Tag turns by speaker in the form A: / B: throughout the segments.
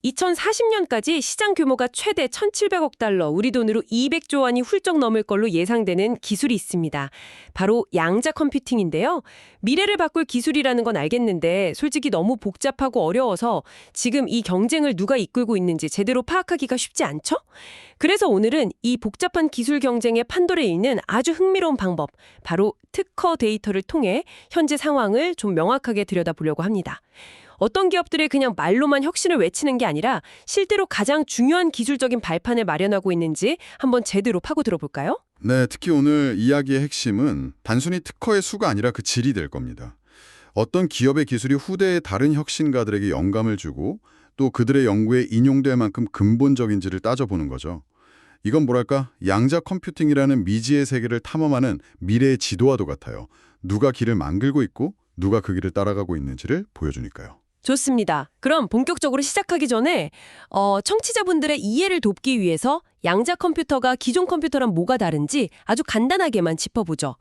A: 2040년까지 시장 규모가 최대 1,700억 달러, 우리 돈으로 200조 원이 훌쩍 넘을 걸로 예상되는 기술이 있습니다. 바로 양자 컴퓨팅인데요. 미래를 바꿀 기술이라는 건 알겠는데 솔직히 너무 복잡하고 어려워서 지금 이 경쟁을 누가 이끌고 있는지 제대로 파악하기가 쉽지 않죠? 그래서 오늘은 이 복잡한 기술 경쟁의 판도를 읽는 아주 흥미로운 방법, 바로 특허 데이터를 통해 현재 상황을 좀 명확하게 들여다보려고 합니다. 어떤 기업들이 그냥 말로만 혁신을 외치는 게 아니라 실제로 가장 중요한 기술적인 발판을 마련하고 있는지 한번 제대로 파고들어 볼까요?
B: 네, 특히 오늘 이야기의 핵심은 단순히 특허의 수가 아니라 그 질이 될 겁니다. 어떤 기업의 기술이 후대의 다른 혁신가들에게 영감을 주고 또 그들의 연구에 인용될 만큼 근본적인지를 따져보는 거죠. 이건 뭐랄까, 양자 컴퓨팅이라는 미지의 세계를 탐험하는 미래의 지도와도 같아요. 누가 길을 만들고 있고 누가 그 길을 따라가고 있는지를 보여주니까요.
A: 좋습니다. 그럼 본격적으로 시작하기 전에 청취자분들의 이해를 돕기 위해서 양자 컴퓨터가 기존 컴퓨터랑 뭐가 다른지 아주 간단하게만 짚어보죠.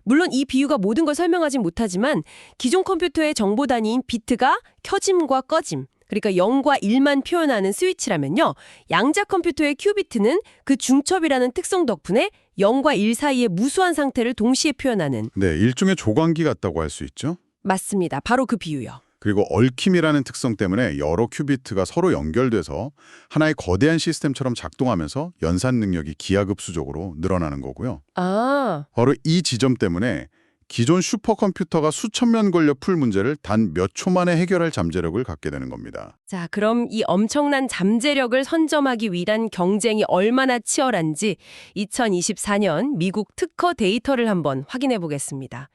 A: 물론 이 비유가 모든 걸 설명하진 못하지만 기존 컴퓨터의 정보 단위인 비트가 켜짐과 꺼짐, 그러니까 0과 1만 표현하는 스위치라면요. 양자 컴퓨터의 큐비트는 그 중첩이라는 특성 덕분에 0과 1 사이의 무수한 상태를 동시에 표현하는.
B: 네, 일종의 조광기 같다고 할 수 있죠.
A: 맞습니다. 바로 그 비유요.
B: 그리고 얽힘이라는 특성 때문에 여러 큐비트가 서로 연결돼서 하나의 거대한 시스템처럼 작동하면서 연산 능력이 기하급수적으로 늘어나는 거고요.
A: 아,
B: 바로 이 지점 때문에 기존 슈퍼컴퓨터가 수천 년 걸려 풀 문제를 단 몇 초 만에 해결할 잠재력을 갖게 되는 겁니다.
A: 자, 그럼 이 엄청난 잠재력을 선점하기 위한 경쟁이 얼마나 치열한지 2024년 미국 특허 데이터를 한번 확인해 보겠습니다.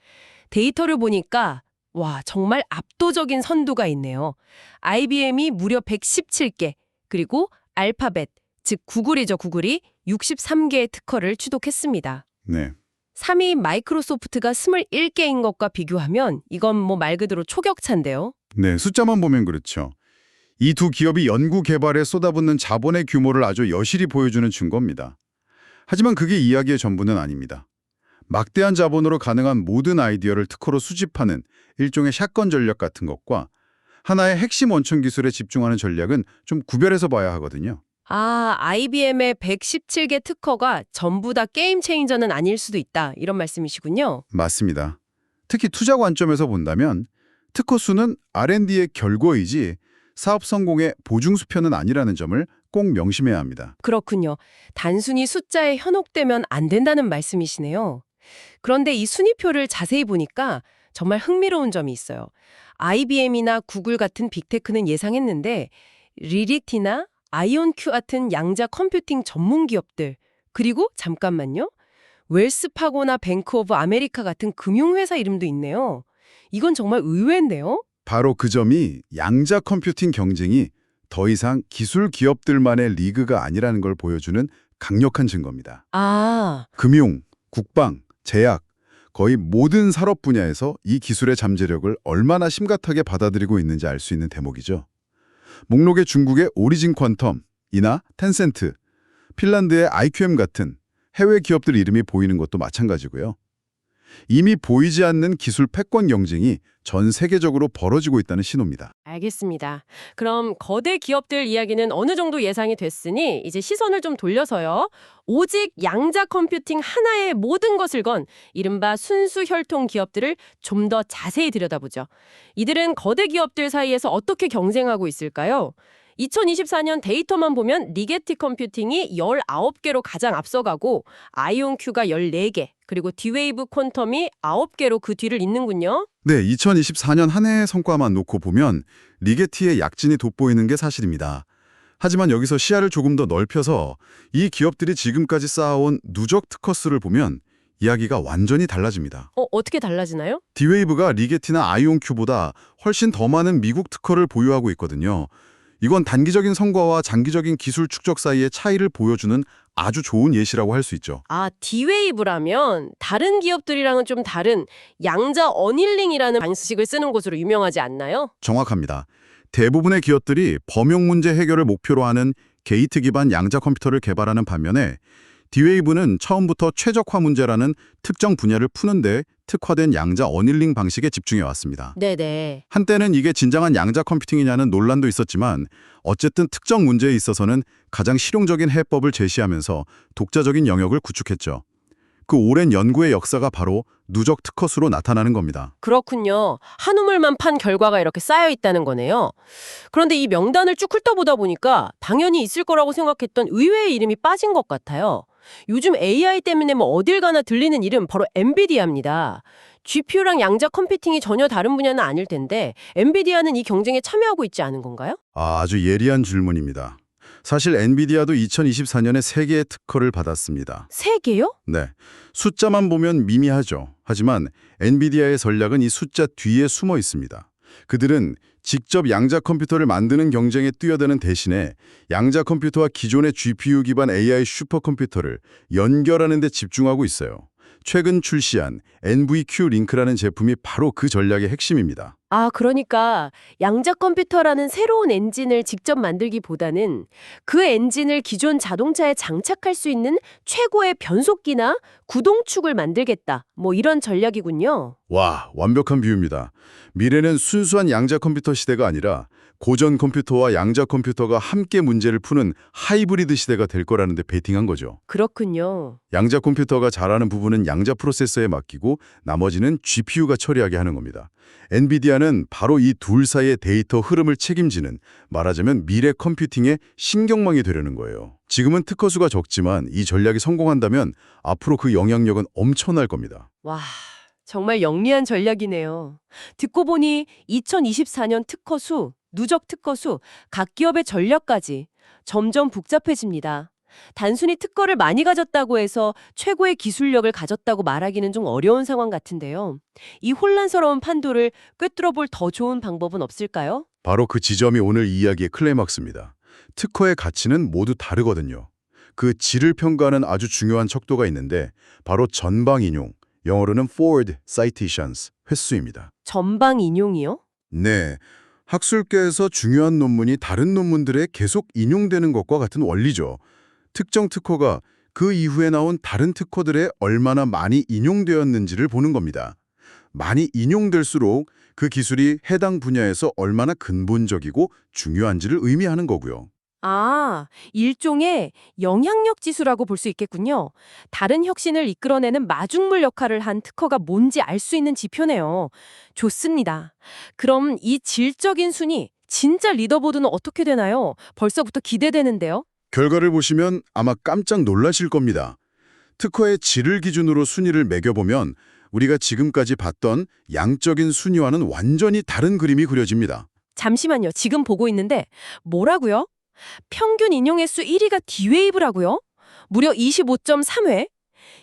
A: 데이터를 보니까 와, 정말 압도적인 선두가 있네요. IBM이 무려 117개, 그리고 알파벳, 즉 구글이죠, 구글이 63개의 특허를 취득했습니다.
B: 네.
A: 3위 마이크로소프트가 21개인 것과 비교하면 이건 뭐 말 그대로 초격차인데요.
B: 네, 숫자만 보면 그렇죠. 이 두 기업이 연구 개발에 쏟아붓는 자본의 규모를 아주 여실히 보여주는 증거입니다. 하지만 그게 이야기의 전부는 아닙니다. 막대한 자본으로 가능한 모든 아이디어를 특허로 수집하는 일종의 샷건 전략 같은 것과 하나의 핵심 원천 기술에 집중하는 전략은 좀 구별해서 봐야 하거든요.
A: 아, IBM의 117개 특허가 전부 다 게임 체인저는 아닐 수도 있다. 이런 말씀이시군요.
B: 맞습니다. 특히 투자 관점에서 본다면 특허 수는 R&D의 결과이지 사업 성공의 보증수표는 아니라는 점을 꼭 명심해야 합니다.
A: 그렇군요. 단순히 숫자에 현혹되면 안 된다는 말씀이시네요. 그런데 이 순위표를 자세히 보니까 정말 흥미로운 점이 있어요. IBM이나 구글 같은 빅테크는 예상했는데 리리티나 아이온큐 같은 양자 컴퓨팅 전문 기업들, 그리고 잠깐만요. 웰스파고나 뱅크 오브 아메리카 같은 금융회사 이름도 있네요. 이건 정말 의외인데요?
B: 바로 그 점이 양자 컴퓨팅 경쟁이 더 이상 기술 기업들만의 리그가 아니라는 걸 보여주는 강력한 증거입니다.
A: 아,
B: 금융, 국방, 제약, 거의 모든 산업 분야에서 이 기술의 잠재력을 얼마나 심각하게 받아들이고 있는지 알 수 있는 대목이죠. 목록에 중국의 오리진 퀀텀이나 텐센트, 핀란드의 IQM 같은 해외 기업들 이름이 보이는 것도 마찬가지고요. 이미 보이지 않는 기술 패권 경쟁이 전 세계적으로 벌어지고 있다는 신호입니다.
A: 알겠습니다. 그럼 거대 기업들 이야기는 어느 정도 예상이 됐으니 이제 시선을 좀 돌려서요. 오직 양자 컴퓨팅 하나의 모든 것을 건 이른바 순수 혈통 기업들을 좀 더 자세히 들여다보죠. 이들은 거대 기업들 사이에서 어떻게 경쟁하고 있을까요? 2024년 데이터만 보면 리게티 컴퓨팅이 19개로 가장 앞서가고 아이온큐가 14개, 그리고 디웨이브 퀀텀이 9개로 그 뒤를 잇는군요.
B: 네, 2024년 한 해의 성과만 놓고 보면 리게티의 약진이 돋보이는 게 사실입니다. 하지만 여기서 시야를 조금 더 넓혀서 이 기업들이 지금까지 쌓아온 누적 특허 수를 보면 이야기가 완전히 달라집니다.
A: 어떻게 달라지나요?
B: 디웨이브가 리게티나 아이온큐보다 훨씬 더 많은 미국 특허를 보유하고 있거든요. 이건 단기적인 성과와 장기적인 기술 축적 사이의 차이를 보여주는 아주 좋은 예시라고 할 수 있죠.
A: 아, 디웨이브라면 다른 기업들이랑은 좀 다른 양자 어닐링이라는 방식을 쓰는 곳으로 유명하지 않나요?
B: 정확합니다. 대부분의 기업들이 범용 문제 해결을 목표로 하는 게이트 기반 양자 컴퓨터를 개발하는 반면에 디웨이브는 처음부터 최적화 문제라는 특정 분야를 푸는데 특화된 양자 어닐링 방식에 집중해 왔습니다.
A: 네네.
B: 한때는 이게 진정한 양자 컴퓨팅이냐는 논란도 있었지만 어쨌든 특정 문제에 있어서는 가장 실용적인 해법을 제시하면서 독자적인 영역을 구축했죠. 그 오랜 연구의 역사가 바로 누적 특허수로 나타나는 겁니다.
A: 그렇군요. 한 우물만 판 결과가 이렇게 쌓여 있다는 거네요. 그런데 이 명단을 쭉 훑어보다 보니까 당연히 있을 거라고 생각했던 의외의 이름이 빠진 것 같아요. 요즘 AI 때문에 뭐 어딜 가나 들리는 이름 바로 엔비디아입니다. GPU랑 양자 컴퓨팅이 전혀 다른 분야는 아닐 텐데 엔비디아는 이 경쟁에 참여하고 있지 않은 건가요?
B: 아주 예리한 질문입니다. 사실 엔비디아도 2024년에 3개의 특허를 받았습니다.
A: 세 개요?
B: 네, 숫자만 보면 미미하죠. 하지만 엔비디아의 전략은 이 숫자 뒤에 숨어 있습니다. 그들은 직접 양자 컴퓨터를 만드는 경쟁에 뛰어드는 대신에 양자 컴퓨터와 기존의 GPU 기반 AI 슈퍼컴퓨터를 연결하는 데 집중하고 있어요. 최근 출시한 NVQ 링크라는 제품이 바로 그 전략의 핵심입니다.
A: 아, 그러니까 양자 컴퓨터라는 새로운 엔진을 직접 만들기보다는 그 엔진을 기존 자동차에 장착할 수 있는 최고의 변속기나 구동축을 만들겠다. 뭐 이런 전략이군요.
B: 와, 완벽한 비유입니다. 미래는 순수한 양자 컴퓨터 시대가 아니라 고전 컴퓨터와 양자 컴퓨터가 함께 문제를 푸는 하이브리드 시대가 될 거라는 데 베팅한 거죠.
A: 그렇군요.
B: 양자 컴퓨터가 잘하는 부분은 양자 프로세서에 맡기고 나머지는 GPU가 처리하게 하는 겁니다. 엔비디아는 바로 이 둘 사이의 데이터 흐름을 책임지는, 말하자면 미래 컴퓨팅의 신경망이 되려는 거예요. 지금은 특허수가 적지만 이 전략이 성공한다면 앞으로 그 영향력은 엄청날 겁니다.
A: 와, 정말 영리한 전략이네요. 듣고 보니 2024년 특허수, 누적 특허수, 각 기업의 전략까지 점점 복잡해집니다. 단순히 특허를 많이 가졌다고 해서 최고의 기술력을 가졌다고 말하기는 좀 어려운 상황 같은데요. 이 혼란스러운 판도를 꿰뚫어볼 더 좋은 방법은 없을까요?
B: 바로 그 지점이 오늘 이야기의 클라이막스입니다. 특허의 가치는 모두 다르거든요. 그 질을 평가하는 아주 중요한 척도가 있는데 바로 전방 인용, 영어로는 forward citations, 횟수입니다.
A: 전방 인용이요?
B: 네, 학술계에서 중요한 논문이 다른 논문들에 계속 인용되는 것과 같은 원리죠. 특정 특허가 그 이후에 나온 다른 특허들에 얼마나 많이 인용되었는지를 보는 겁니다. 많이 인용될수록 그 기술이 해당 분야에서 얼마나 근본적이고 중요한지를 의미하는 거고요.
A: 아, 일종의 영향력 지수라고 볼 수 있겠군요. 다른 혁신을 이끌어내는 마중물 역할을 한 특허가 뭔지 알 수 있는 지표네요. 좋습니다. 그럼 이 질적인 순위, 진짜 리더보드는 어떻게 되나요? 벌써부터 기대되는데요.
B: 결과를 보시면 아마 깜짝 놀라실 겁니다. 특허의 질을 기준으로 순위를 매겨보면 우리가 지금까지 봤던 양적인 순위와는 완전히 다른 그림이 그려집니다.
A: 잠시만요. 지금 보고 있는데 뭐라고요? 평균 인용 횟수 1위가 D-Wave라고요? 무려 25.3회?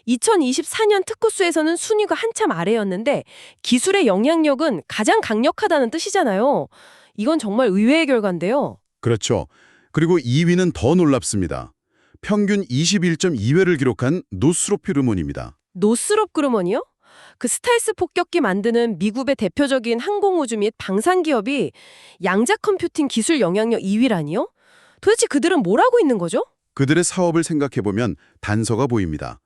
A: 2024년 특허수에서는 순위가 한참 아래였는데 기술의 영향력은 가장 강력하다는 뜻이잖아요. 이건 정말 의외의 결과인데요.
B: 그렇죠. 그리고 2위는 더 놀랍습니다. 평균 21.2회를 기록한 노스롭 르몬입니다.
A: 노스롭 그루먼이요? 그 스텔스 폭격기 만드는 미국의 대표적인 항공우주 및 방산 기업이 양자 컴퓨팅 기술 영향력 2위라니요? 도대체 그들은 뭘 하고 있는 거죠?
B: 그들의 사업을 생각해보면 단서가 보입니다.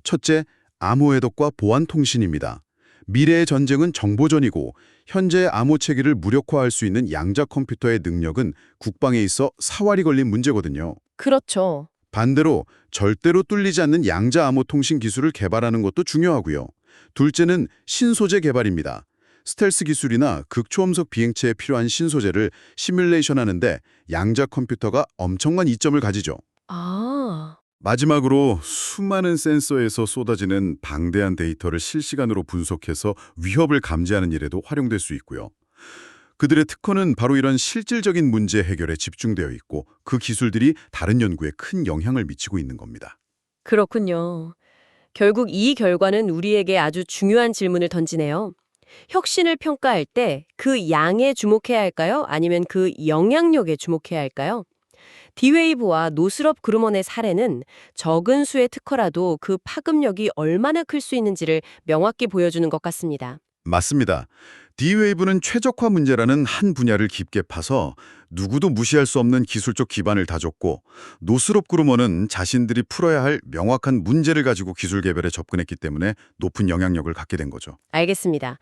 B: 첫째, 암호 해독과 보안 통신입니다. 미래의 전쟁은 정보전이고 현재의 암호 체계를 무력화할 수 있는 양자 컴퓨터의 능력은 국방에 있어 사활이 걸린 문제거든요.
A: 그렇죠.
B: 반대로 절대로 뚫리지 않는 양자 암호 통신 기술을 개발하는 것도 중요하고요. 둘째는 신소재 개발입니다. 스텔스 기술이나 극초음속 비행체에 필요한 신소재를 시뮬레이션하는데 양자 컴퓨터가 엄청난 이점을 가지죠.
A: 아,
B: 마지막으로 수많은 센서에서 쏟아지는 방대한 데이터를 실시간으로 분석해서 위협을 감지하는 일에도 활용될 수 있고요. 그들의 특허는 바로 이런 실질적인 문제 해결에 집중되어 있고 그 기술들이 다른 연구에 큰 영향을 미치고 있는 겁니다.
A: 그렇군요. 결국 이 결과는 우리에게 아주 중요한 질문을 던지네요. 혁신을 평가할 때 그 양에 주목해야 할까요? 아니면 그 영향력에 주목해야 할까요? 디웨이브와 노스럽 그루먼의 사례는 적은 수의 특허라도 그 파급력이 얼마나 클 수 있는지를 명확히 보여주는 것 같습니다.
B: 맞습니다. D-웨이브는 최적화 문제라는 한 분야를 깊게 파서 누구도 무시할 수 없는 기술적 기반을 다졌고, 노스롭 그루머는 자신들이 풀어야 할 명확한 문제를 가지고 기술 개발에 접근했기 때문에 높은 영향력을 갖게 된 거죠.
A: 알겠습니다.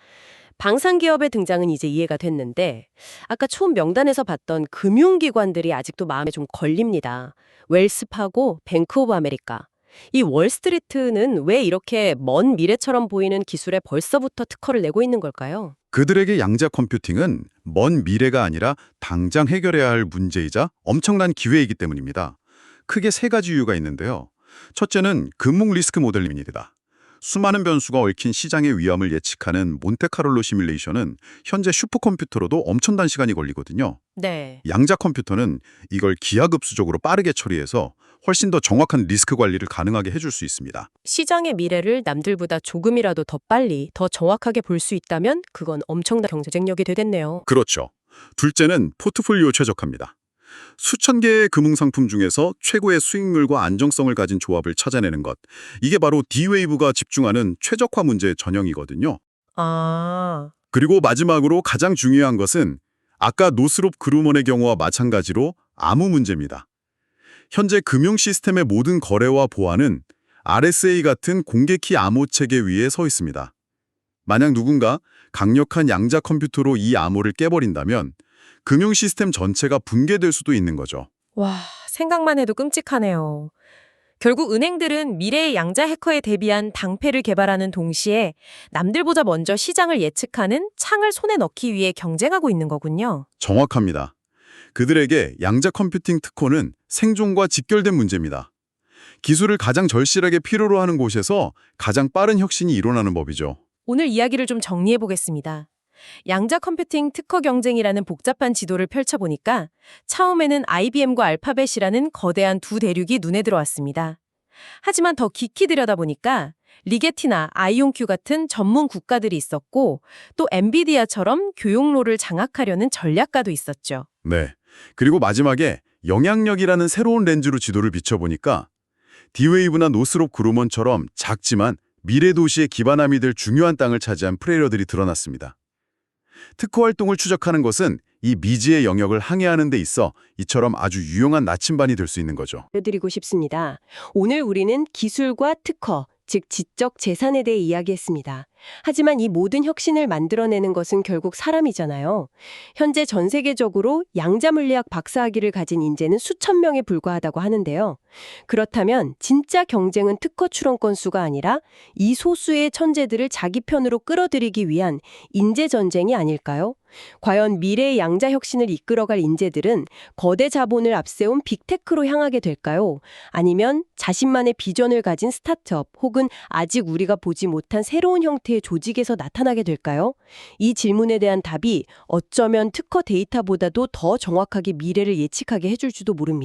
A: 방산기업의 등장은 이제 이해가 됐는데 아까 처음 명단에서 봤던 금융기관들이 아직도 마음에 좀 걸립니다. 웰스파고, 뱅크 오브 아메리카. 이 월스트리트는 왜 이렇게 먼 미래처럼 보이는 기술에 벌써부터 특허를 내고 있는 걸까요?
B: 그들에게 양자 컴퓨팅은 먼 미래가 아니라 당장 해결해야 할 문제이자 엄청난 기회이기 때문입니다. 크게 세 가지 이유가 있는데요. 첫째는 금융 리스크 모델링입니다. 수많은 변수가 얽힌 시장의 위험을 예측하는 몬테카를로 시뮬레이션은 현재 슈퍼컴퓨터로도 엄청난 시간이 걸리거든요.
A: 네.
B: 양자 컴퓨터는 이걸 기하급수적으로 빠르게 처리해서 훨씬 더 정확한 리스크 관리를 가능하게 해줄 수 있습니다.
A: 시장의 미래를 남들보다 조금이라도 더 빨리, 더 정확하게 볼 수 있다면 그건 엄청난 경제력이 되겠네요.
B: 그렇죠. 둘째는 포트폴리오 최적화입니다. 수천 개의 금융상품 중에서 최고의 수익률과 안정성을 가진 조합을 찾아내는 것. 이게 바로 D-웨이브가 집중하는 최적화 문제의 전형이거든요.
A: 아,
B: 그리고 마지막으로 가장 중요한 것은 아까 노스롭 그루먼의 경우와 마찬가지로 암호 문제입니다. 현재 금융 시스템의 모든 거래와 보안은 RSA 같은 공개키 암호 체계 위에 서 있습니다. 만약 누군가 강력한 양자 컴퓨터로 이 암호를 깨버린다면 금융 시스템 전체가 붕괴될 수도 있는 거죠.
C: 와, 생각만 해도 끔찍하네요. 결국 은행들은 미래의 양자 해커에 대비한 방패를 개발하는 동시에 남들보다 먼저 시장을 예측하는 창을 손에 넣기 위해 경쟁하고 있는 거군요.
B: 정확합니다. 그들에게 양자 컴퓨팅 특허는 생존과 직결된 문제입니다. 기술을 가장 절실하게 필요로 하는 곳에서 가장 빠른 혁신이 일어나는 법이죠.
C: 오늘 이야기를 좀 정리해 보겠습니다. 양자 컴퓨팅 특허 경쟁이라는 복잡한 지도를 펼쳐보니까 처음에는 IBM과 알파벳이라는 거대한 두 대륙이 눈에 들어왔습니다. 하지만 더 깊이 들여다보니까 리게티나 아이온큐 같은 전문 국가들이 있었고 또 엔비디아처럼 교육로를 장악하려는 전략가도 있었죠.
B: 네. 그리고 마지막에 영향력이라는 새로운 렌즈로 지도를 비춰보니까 D-웨이브나 노스롭 그루먼처럼 작지만 미래 도시의 기반함이 될 중요한 땅을 차지한 플레이어들이 드러났습니다. 특허 활동을 추적하는 것은 이 미지의 영역을 항해하는 데 있어 이처럼 아주 유용한 나침반이 될 수 있는 거죠.
A: 알려드리고 싶습니다. 오늘 우리는 기술과 특허, 즉 지적 재산에 대해 이야기했습니다. 하지만 이 모든 혁신을 만들어내는 것은 결국 사람이잖아요. 현재 전 세계적으로 양자물리학 박사학위를 가진 인재는 수천 명에 불과하다고 하는데요. 그렇다면 진짜 경쟁은 특허 출원 건수가 아니라 이 소수의 천재들을 자기 편으로 끌어들이기 위한 인재 전쟁이 아닐까요? 과연 미래의 양자 혁신을 이끌어갈 인재들은 거대 자본을 앞세운 빅테크로 향하게 될까요? 아니면 자신만의 비전을 가진 스타트업 혹은 아직 우리가 보지 못한 새로운 형태의 조직에서 나타나게 될까요? 이 질문에 대한 답이 어쩌면 특허 데이터보다도 더 정확하게 미래를 예측하게 해줄지도 모릅니다.